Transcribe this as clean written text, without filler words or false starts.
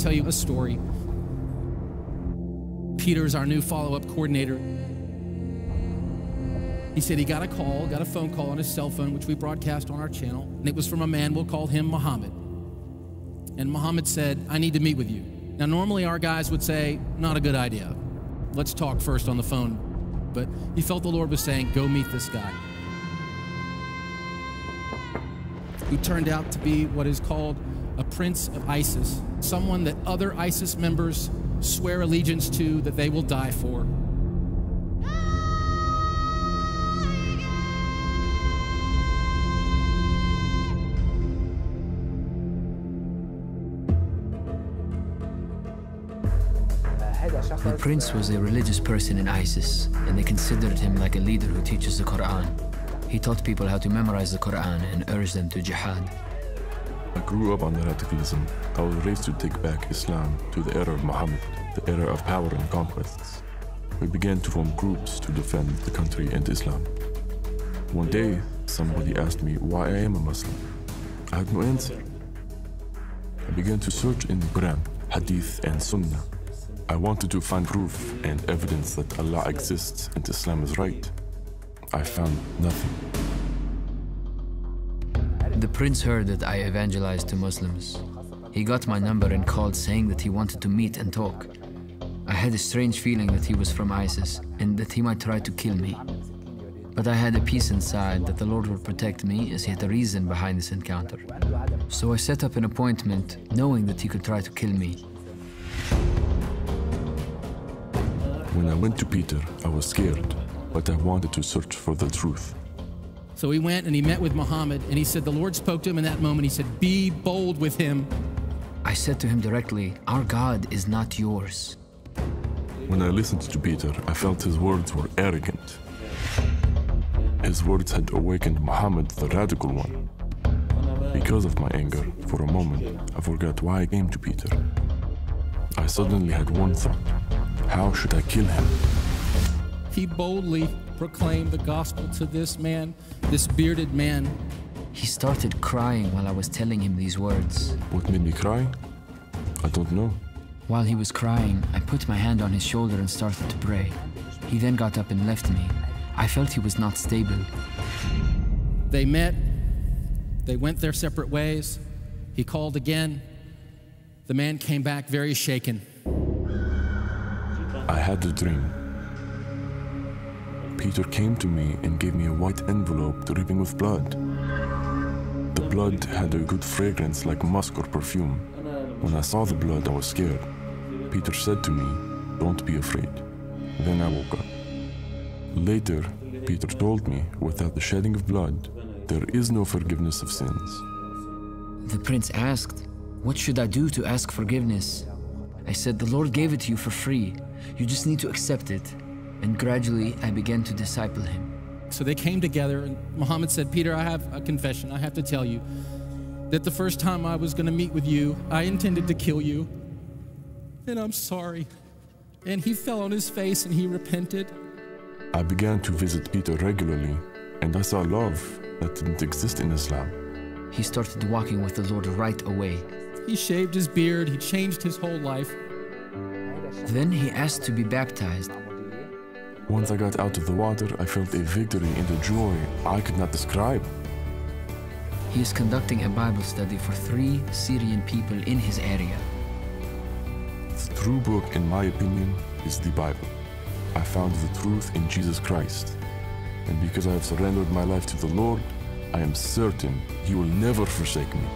tell you a story. Peter is our new follow-up coordinator. He said he got a phone call on his cell phone, which we broadcast on our channel, and it was from a man, we'll call him Muhammad. And Muhammad said, I need to meet with you. Now, normally our guys would say, not a good idea. Let's talk first on the phone. But he felt the Lord was saying, go meet this guy, who turned out to be what is called a prince of ISIS, someone that other ISIS members swear allegiance to, that they will die for. The prince was a religious person in ISIS, and they considered him like a leader who teaches the Quran. He taught people how to memorize the Quran and urged them to jihad. I grew up under radicalism. I was raised to take back Islam to the era of Muhammad, the era of power and conquests. We began to form groups to defend the country and Islam. One day, somebody asked me why I am a Muslim. I had no answer. I began to search in the Quran, Hadith, and Sunnah. I wanted to find proof and evidence that Allah exists and Islam is right. I found nothing. The prince heard that I evangelized to Muslims. He got my number and called, saying that he wanted to meet and talk. I had a strange feeling that he was from ISIS and that he might try to kill me. But I had a peace inside that the Lord would protect me, as he had a reason behind this encounter. So I set up an appointment, knowing that he could try to kill me. When I went to Peter, I was scared, but I wanted to search for the truth. So he went and he met with Muhammad, and he said the Lord spoke to him in that moment. He said, be bold with him. I said to him directly, our God is not yours. When I listened to Peter, I felt his words were arrogant. His words had awakened Muhammad, the radical one. Because of my anger, for a moment, I forgot why I came to Peter. I suddenly had one thought. How should I kill him? He boldly proclaimed the gospel to this man, this bearded man. He started crying while I was telling him these words. What made me cry? I don't know. While he was crying, I put my hand on his shoulder and started to pray. He then got up and left me. I felt he was not stable. They met. They went their separate ways. He called again. The man came back very shaken. I had a dream. Peter came to me and gave me a white envelope dripping with blood. The blood had a good fragrance like musk or perfume. When I saw the blood, I was scared. Peter said to me, don't be afraid. Then I woke up. Later, Peter told me, without the shedding of blood, there is no forgiveness of sins. The prince asked, what should I do to ask forgiveness? I said, the Lord gave it to you for free. You just need to accept it. And gradually, I began to disciple him. So they came together, and Muhammad said, Peter, I have a confession. I have to tell you that the first time I was going to meet with you, I intended to kill you. And I'm sorry. And he fell on his face and he repented. I began to visit Peter regularly, and I saw love that didn't exist in Islam. He started walking with the Lord right away. He shaved his beard. He changed his whole life. Then he asked to be baptized. Once I got out of the water, I felt a victory and a joy I could not describe. He is conducting a Bible study for 3 Syrian people in his area. The true book, in my opinion, is the Bible. I found the truth in Jesus Christ. And because I have surrendered my life to the Lord, I am certain He will never forsake me.